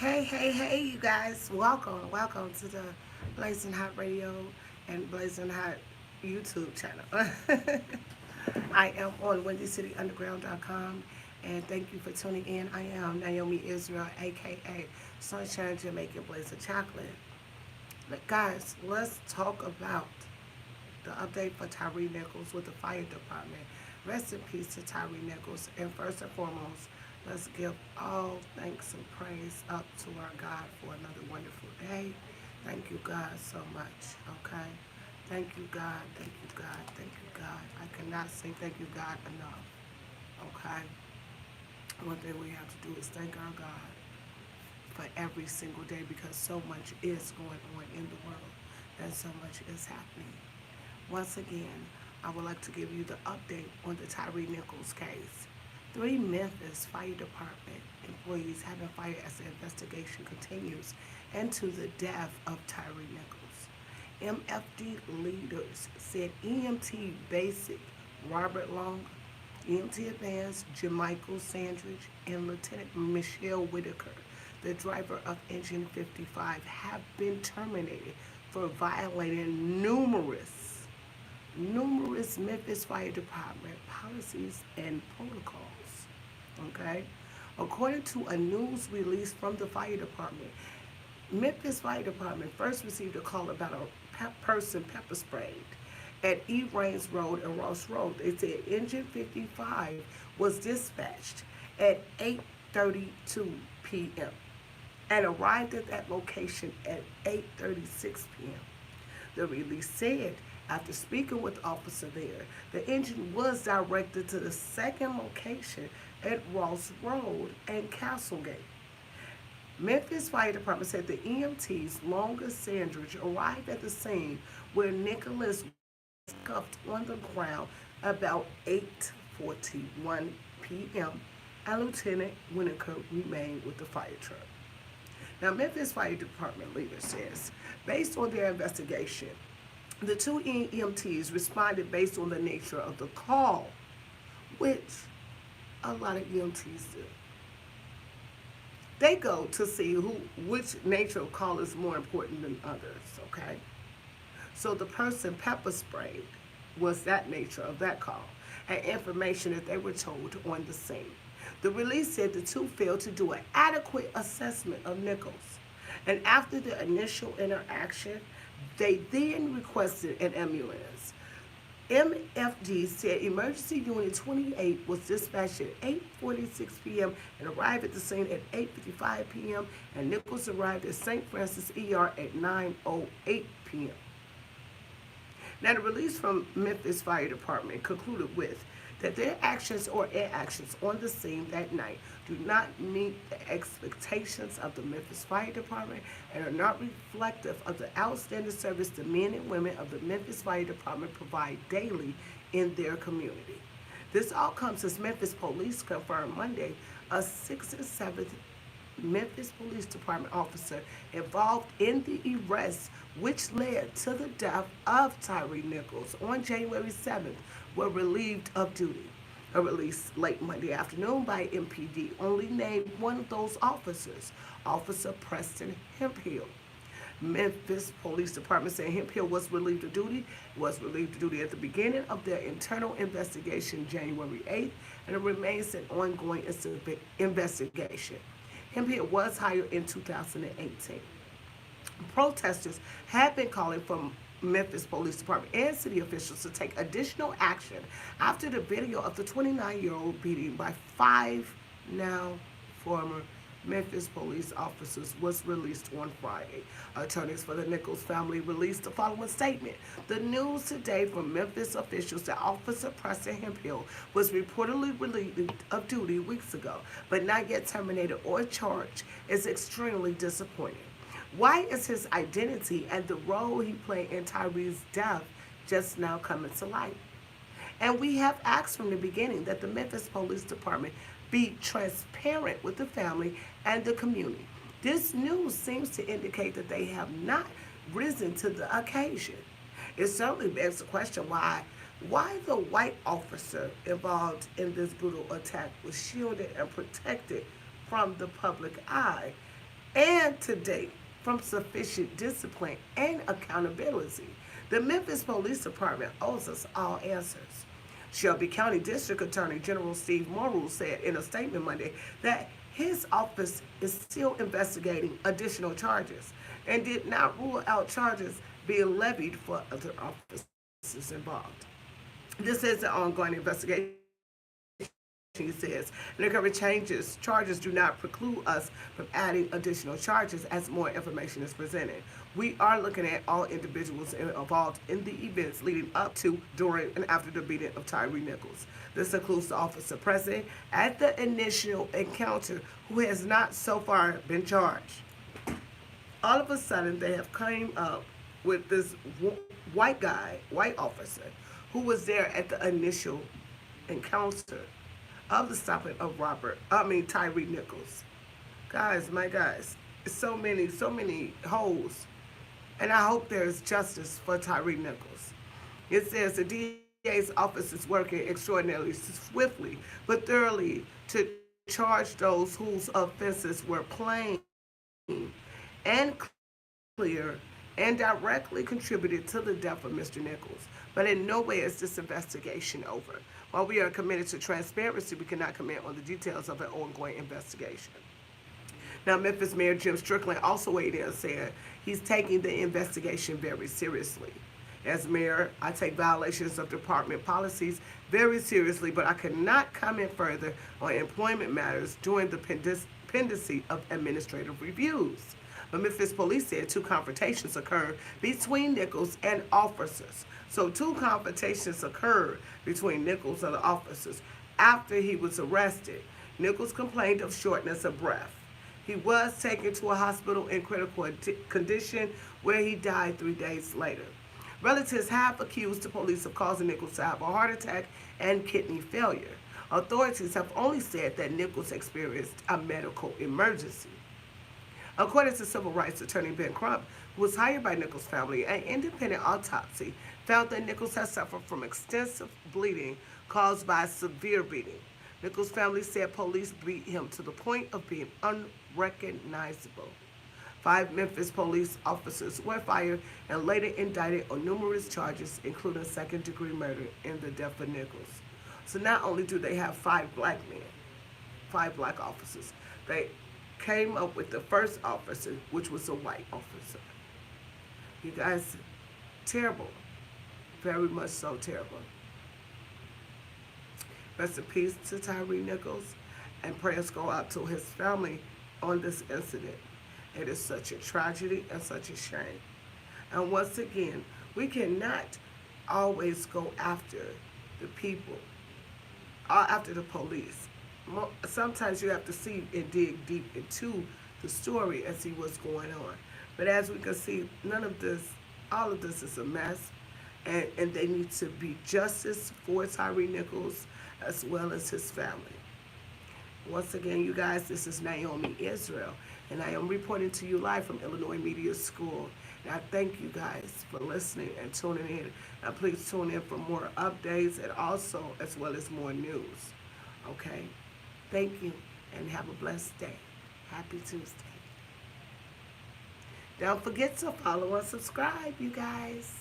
Hey, you guys. Welcome to the Blazing Hot Radio and Blazing Hot YouTube channel. I am on WindyCityUnderground.com and thank you for tuning in. I am Naomi Israel, aka Sunshine Jamaican Blazer Chocolate. But guys, let's talk about the update for Tyre Nichols with the fire department. Rest in peace to Tyre Nichols. And first and foremost, let's give all thanks and praise up to our God for another wonderful day. Thank you, God, so much. Okay? Thank you, God. Thank you, God. Thank you, God. I cannot say thank you, God, enough. Okay? One thing we have to do is thank our God for every single day because so much is going on in the world and so much is happening. Once again, I would like to give you the update on the Tyre Nichols case. Three Memphis Fire Department employees have been fired as the investigation continues into the death of Tyre Nichols. MFD leaders said EMT Basic Robert Long, EMT Advanced Jermichael Sandridge, and Lieutenant Michelle Whitaker, the driver of Engine 55, have been terminated for violating numerous Memphis Fire Department policies and protocols. Okay? According to a news release from the fire department, Memphis Fire Department first received a call about a person pepper sprayed at E. Rains Road and Ross Road. They said Engine 55 was dispatched at 8:32 p.m. and arrived at that location at 8:36 p.m. The release said, after speaking with the officer there, the engine was directed to the second location at Ross Road and Castlegate. Memphis Fire Department said the EMTs, Longer Sandridge, arrived at the scene where Nicholas was cuffed on the ground about 8:41 p.m. and Lieutenant Whitaker remained with the fire truck. Now, Memphis Fire Department leader says, based on their investigation, the two EMTs responded based on the nature of the call, which a lot of EMTs do. They go to see which nature of call is more important than others, okay? So the person pepper sprayed was that nature of that call and information that they were told on the scene. The release said the two failed to do an adequate assessment of Nichols. And after the initial interaction, they then requested an ambulance. MFD said Emergency Unit 28 was dispatched at 8:46 p.m. and arrived at the scene at 8:55 p.m. and Nichols arrived at St. Francis ER at 9:08 p.m. Now, the release from Memphis Fire Department concluded with that their actions or inactions on the scene that night do not meet the expectations of the Memphis Fire Department and are not reflective of the outstanding service the men and women of the Memphis Fire Department provide daily in their community. This all comes as Memphis police confirmed Monday a 6th and 7th Memphis Police Department officer involved in the arrest, which led to the death of Tyre Nichols on January 7th, were relieved of duty. A release late Monday afternoon by MPD only named one of those officers, Officer Preston Hemphill. Memphis Police Department said Hemphill was relieved of duty at the beginning of their internal investigation January 8th, and it remains an ongoing investigation. Hemphill was hired in 2018. Protesters have been calling for Memphis Police Department and city officials to take additional action after the video of the 29-year-old beating by five now former Memphis police officers was released on Friday. Attorneys for the Nichols family released the following statement. The news today from Memphis officials that Officer Preston Hemphill was reportedly relieved of duty weeks ago, but not yet terminated or charged, is extremely disappointing. Why is his identity and the role he played in Tyre's death just now coming to light? And we have asked from the beginning that the Memphis Police Department be transparent with the family and the community. This news seems to indicate that they have not risen to the occasion. It certainly begs the question why the white officer involved in this brutal attack was shielded and protected from the public eye, and to date from sufficient discipline and accountability. The Memphis Police Department owes us all answers. Shelby County District Attorney General Steve Morrill said in a statement Monday that his office is still investigating additional charges and did not rule out charges being levied for other officers involved. This is an ongoing investigation, he says. And the current charges do not preclude us from adding additional charges as more information is presented. We are looking at all individuals involved in the events leading up to, during, and after the beating of Tyre Nichols. This includes the officer present at the initial encounter who has not so far been charged. All of a sudden, they have came up with this white officer, who was there at the initial encounter of the stopping of Tyre Nichols. Guys, my guys, so many holes. And I hope there's justice for Tyre Nichols. It says the DA's office is working extraordinarily swiftly but thoroughly to charge those whose offenses were plain and clear and directly contributed to the death of Mr. Nichols. But in no way is this investigation over. While we are committed to transparency, we cannot comment on the details of an ongoing investigation. Now, Memphis Mayor Jim Strickland also weighed in and said he's taking the investigation very seriously. As mayor, I take violations of department policies very seriously, but I cannot comment further on employment matters during the pendency of administrative reviews. But Memphis police said 2 confrontations occurred between Nichols and officers. So 2 confrontations occurred between Nichols and the officers after he was arrested. Nichols complained of shortness of breath. He was taken to a hospital in critical condition where he died 3 days later. Relatives have accused the police of causing Nichols to have a heart attack and kidney failure. Authorities have only said that Nichols experienced a medical emergency. According to civil rights attorney Ben Crump, who was hired by Nichols' family, an independent autopsy found that Nichols had suffered from extensive bleeding caused by a severe beating. Nichols' family said police beat him to the point of being unrecognizable. 5 Memphis police officers were fired and later indicted on numerous charges, including second-degree murder in the death of Nichols. So not only do they have 5 black men, 5 black officers, they came up with the first officer, which was a white officer. You guys, terrible. Very much so terrible. Rest in peace to Tyre Nichols, and prayers go out to his family on this incident. It is such a tragedy and such a shame. And once again, we cannot always go after the people, after the police. Sometimes you have to see and dig deep into the story and see what's going on. But as we can see, all of this is a mess, and they need to be justice for Tyre Nichols as well as his family. Once again, you guys, this is Naomi Israel, and I am reporting to you live from Illinois Media School. And I thank you guys for listening and tuning in. And please tune in for more updates and also as well as more news. Okay? Thank you, and have a blessed day. Happy Tuesday. Don't forget to follow and subscribe, you guys.